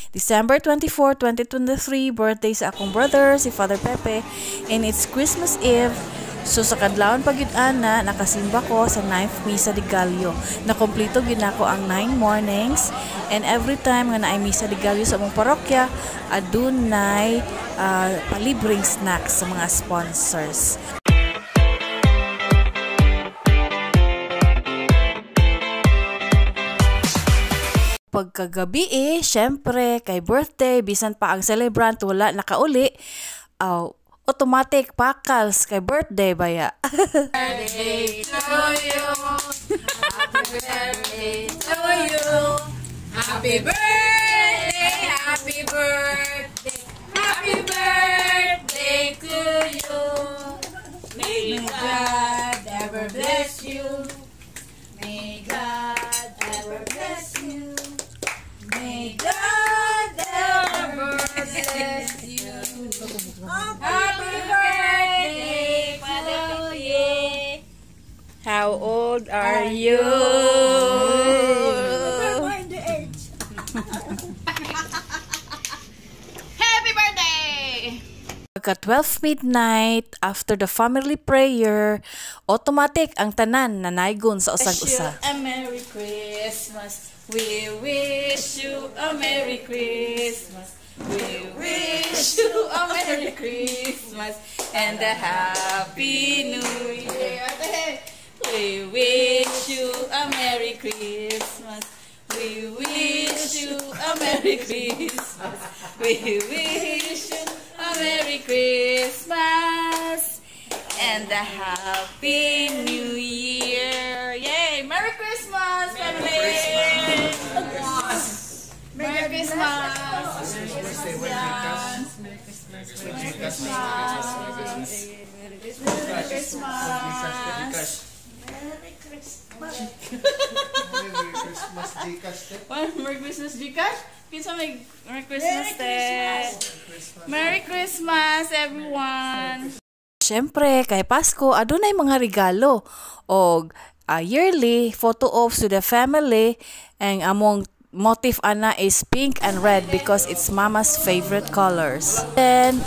December 24, 2023, birthday sa akong brother, si Father Pepe, and it's Christmas Eve. So sa kadlawon pagyud-ana, nakasimba ko sa 9th Misa de Gallo. Nakompleto gyud nako ang 9 mornings, and every time nga naay Misa de Gallo sa among parokya, adunay palibreng snacks sa mga sponsors. Pagkagabi syempre kay birthday, bisan pa ang celebrant wala nakauli, automatic pakals kay birthday baya. Birthday to you. Happy birthday to you. Happy birthday, happy birthday. Happy birthday to you. May God ever bless you. May God ever bless you. May God ever bless you. Happy birthday to you. How old are you? Happy birthday! Pagka 12 midnight, after the family prayer, automatic ang tanan na naigon sa usag-usa. A Merry Christmas. We wish you a Merry Christmas. We wish you a Merry Christmas and a Happy New Year. We wish you a Merry Christmas. We wish you a Merry Christmas. We wish you a Merry Christmas and a Happy New Year. Yay! Merry Christmas, family! Merry Christmas! Merry Christmas, Gcash? Kinsa may Merry Christmas, Merry Christmas, everyone! Siyempre, kay Pasko, adunay mga regalo og yearly photo ops to the family, and among motif ana is pink and red because it's mama's favorite colors. Then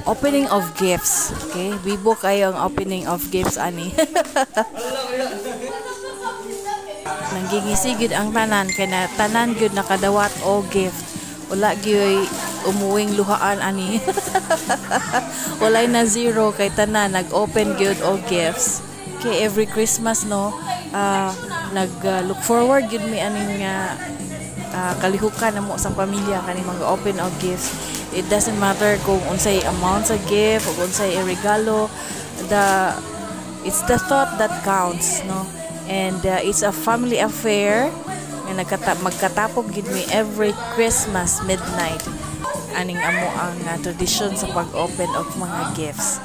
opening of gifts. Okay, bibo kayo ang opening of gifts ani. Nangingisigid ang tanan kay na tanan gyud nakadawat o gift. Wala gyud umuwing luhaan ani. Walay na zero kay tanan nag-open gyud o gifts. Okay, every Christmas no, nag-look forward gyud mi aning kalihukan namo sa pamilya kani mga open of gifts. It doesn't matter kung unsay amount sa gift o unsay regalo, it's the thought that counts, no? And it's a family affair nga magkatapog gid mi every Christmas midnight. Aning amo ang tradition sa pag-open of mga gifts.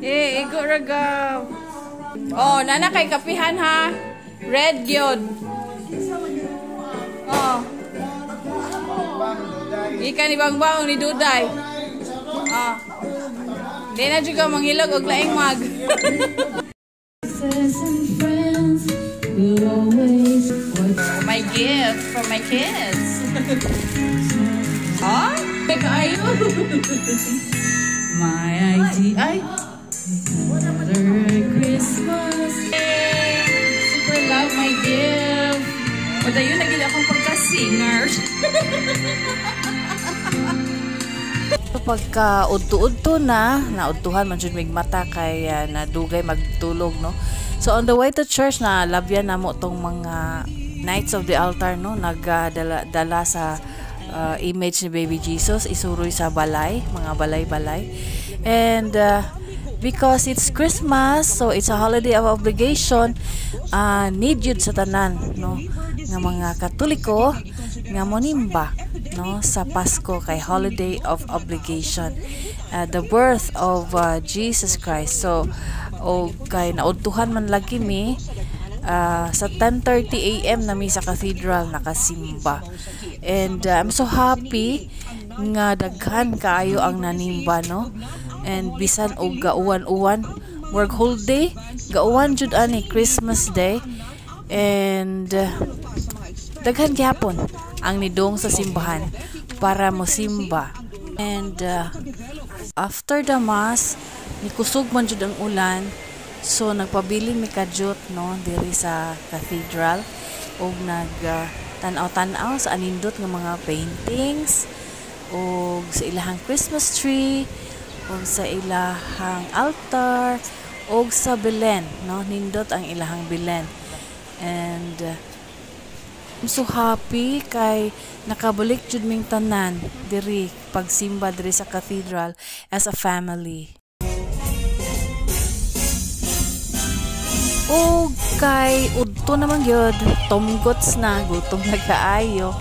Igo ragaw. Oh, nana kay kapihan ha. Red gyud. Oh. Ikan ni bangbang ni Duday. Oh. Di na juga manghilog og laing mag. My gift for my kids. Oh, kayo. My ID. Ay. Merry Christmas. Super love my gift. Padayon nagil akong pagka-singer. Pagka udto-udto na naudtuhan man jud mig mata kay nadugay magtulog, no. So on the way to church na labyan namo tong mga Knights of the Altar, no, nagdala sa image ni Baby Jesus, isuroy sa balay, mga balay-balay. And because it's Christmas, so it's a holiday of obligation, need yun sa tanan, no, nga mga Katoliko nga monimba no sa Pasko kay holiday of obligation, the birth of Jesus Christ. So kay naudtuhan man lagi mi sa 10:30 AM na mi sa cathedral nakasimba, and I'm so happy nga daghan kaayo ang nanimba, no, and bisan og gauwan-uwan work whole day gauwan jud ani Christmas day, and daghan gyapon ang nidong sa simbahan para mosimba. And after the mass nikusog man jud ang ulan, so nagpabilin mi kadyot, no, diri sa cathedral, og tan-aw sa anindot nga mga paintings, og sa ilahang Christmas tree, og sa ilahang altar, og sa Belen, no, nindot ang ilahang Belen. And I'm so happy kay nakabalik jud ming tanan diri pagsimba diri sa cathedral as a family. O kay udto naman gyud, tumgots na, gutom na kaayo.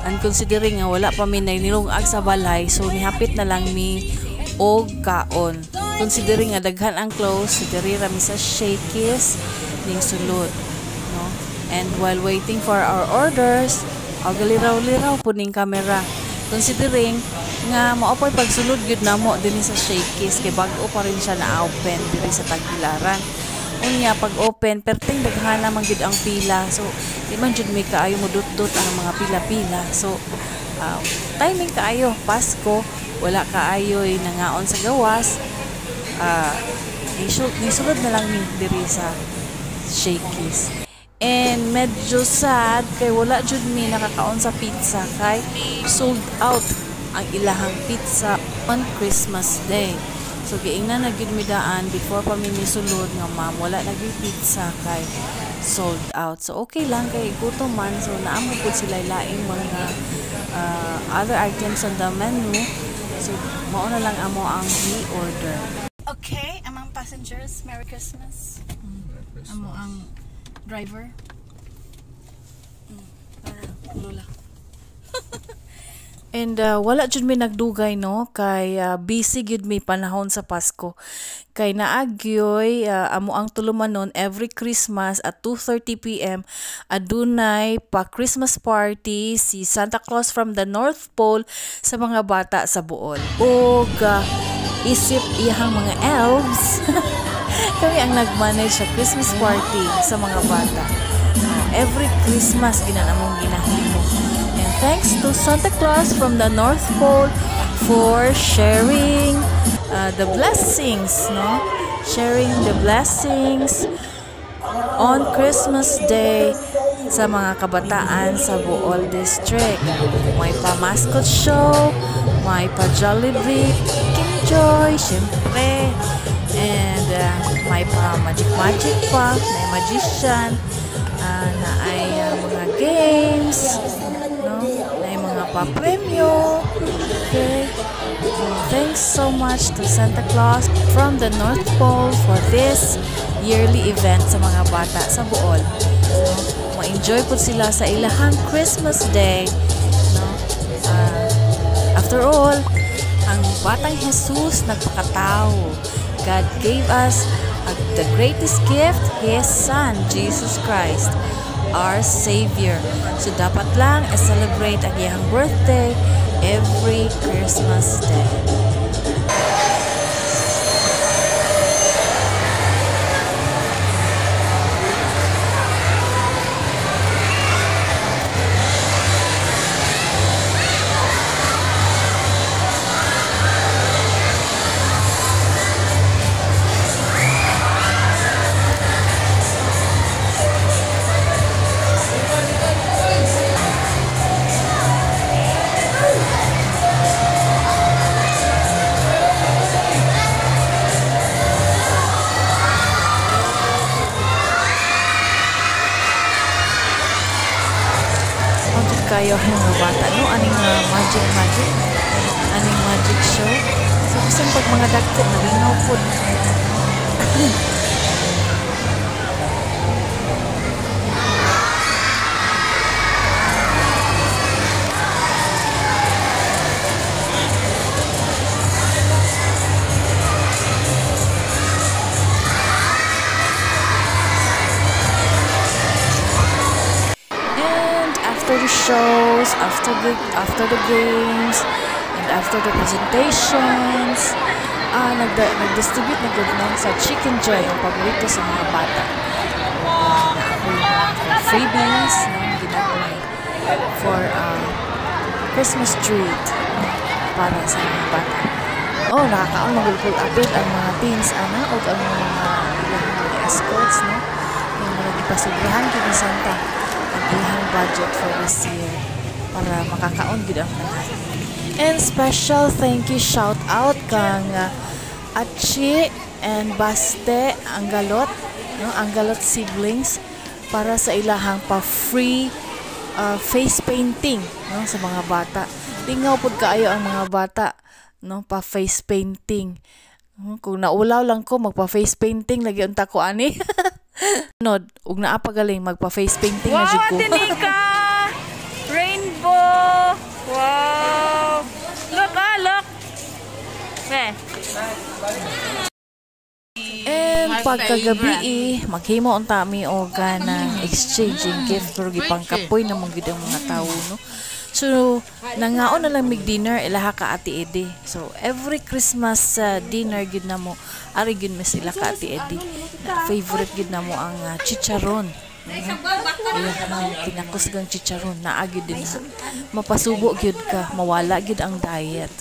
And considering nga wala pa mi nilungag sa balay, so nihapit na lang mi og kaon. Considering nga daghan ang close, diri ra mi sa Shakey's ning sulod, no. And while waiting for our orders, galiraw-liraw po ning camera. Considering nga maopoy pagsulod gyud namo dinhi sa Shakey's kay bag-o pa rin siya na open diri sa Tagbilaran. Unya pag open perting daghana man gyud ang pila, so di man jud may kaayo modot-dot ang mga pila-pila. So timing kaayo Pasko, wala kaayoy nangaon sa gawas, nisulod na lang ni diri sa Shakey's. And medyo sad kay wala jud mi nakakaon sa pizza kay sold out ang ilahang pizza on Christmas Day. So giingnan na gyud mi daan before pa mi misulod nga ma'am wala na gyud pizza kay sold out. So okay lang kay gutom man, so naamo pud sila laing mga other items on the menu. So mao na lang amo ang i-order. Okay, among passengers, Merry Christmas. Amo ang driver. Lola. And wala jud mi nagdugay, no, kay busy gyud mi panahon sa Pasko. Kay naagyoy amo ang tulumanon every Christmas at 2:30 PM adunay pa Christmas party si Santa Claus from the North Pole sa mga bata sa Bohol. Og isip iyang mga elves kami ang nagmanage sa Christmas party sa mga bata. Every Christmas ginanamong ginahimo. And thanks to Santa Claus from the North Pole for sharing the blessings, no? Sharing the blessings on Christmas Day sa mga kabataan sa Bohol District. May pa-mascot show, may pa-Jollibee, Joy, syempre, and may pa magic pa, may magician, na ay mga games, no? Na ay mga pa-premyo. Okay. Thanks so much to Santa Claus from the North Pole for this yearly event sa mga bata sa Bohol. No? Ma-enjoy po sila sa ilahang Christmas Day, no? After all, ang batang Jesus nagpakatao. God gave us the greatest gift, His Son, Jesus Christ, our Savior. So dapat lang celebrate ang iyang birthday every Christmas Day. Kayo ang mga bata, no? Aning magic, aning magic show. So, isang pag mga dagko, nalinaw po. after the games and after the presentations, nag-distribute na good lang sa Chicken Joy, ang paborito sa mga bata. Freebies na ginagawa for Christmas treat para sa mga bata. Oh, nakakaon magulpul apil ang mga teens ana o ang mga escorts, no? Yung mga ipasubrahan kini Santa ang ilang budget for this year para makakaon gid ang tanan. And special thank you shout out kang Achi and Baste Anggalot, no? Anggalot siblings para sa ilahang pa-free face painting, no? Sa mga bata. Lingaw pud kaayo ang mga bata, no? Pa-face painting. Kung naulaw lang ko magpa-face painting lagi unta ko ani. Nod, ug naa pa galing magpa-face painting na jud ko. Wow, Tinika! Rainbow! Wow! Look, look! And pagkagabi maghimo unta mi og kanang exchanging gift pero gipangkapoy na mong gid ang mga tawo, no? So nangaon na lang mig dinner ilaha ka Ate Edi. So every Christmas dinner gid na mo ari gid mes ila ka Ate Edi. Favorite gid na mo ang chicharon. Kinakusgang chicharon naa gid din ha. Mapasubo gid ka, mawala gid ang diet.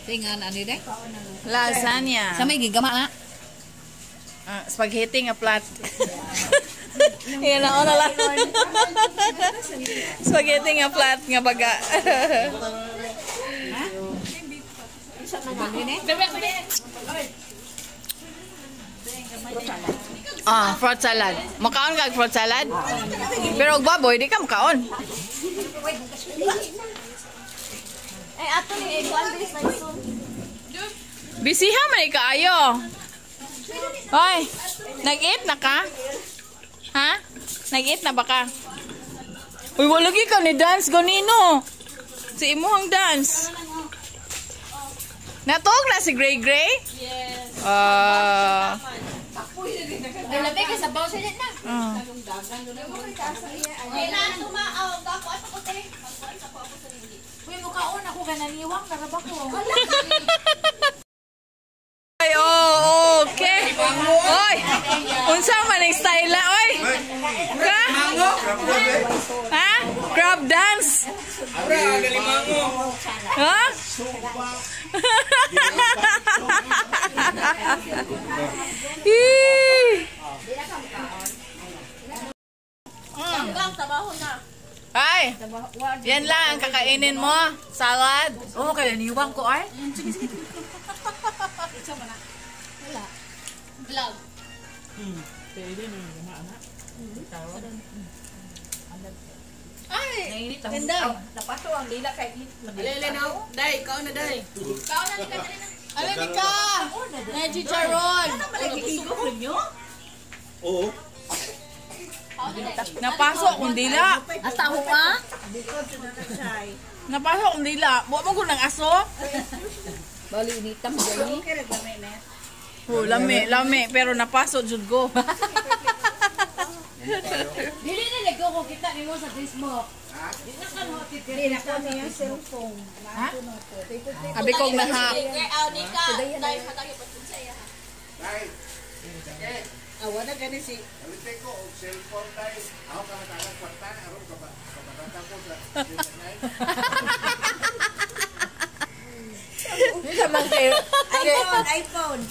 Tingan ani deh? Lasagna. Sa may gigama na. Spaghetti nga plat. Yan na ona lang. Spaghetti nga plat nga baga. Fruit salad. Makaon ka fruit salad? Pero og baboy di ka makaon. Ato ni Egwan this na soon. Bisiha man kaayo. Hoy, nag-eat na ka? Ha? Nag-eat na ba ka? Uy, wala lagi ka ni dance ganino. Si imuhang dance. Natog na si Gray Gray? Yes. Labi ka sa baw sa na. Uy, mukaon ako kananiwang karaba ko. Ay, okay. Oy, unsa man ang style oy? Ka? Ha? Crab dance. Ha? Ay, yan lang ang kakainin mo. Salad. Oo, kaya niwang ko ay. Wala. Vlog. Ay, ganda. Napaso ang dila kay Lele na. Day, ikaw na day. Ikaw na ni Katarina. Alin ka? Na chicharon. Gusto niyo? Oo. Napasok kung dila. Hasta ho ka? Napasok kung dila. Buwa mo ko ng aso. Bali initam gani. Lami. Pero napasok jud ko. Dili na lego ko kita nimo sa Facebook. Di na kan ho titiri na kan yung cellphone. Ha? Abi kong nahak. Dai patay patun sa iya. Awana gani si alite ko og cellphone tay. Ako ka matalang kwarta aron ka kabata ko sa Sa mga iPhone.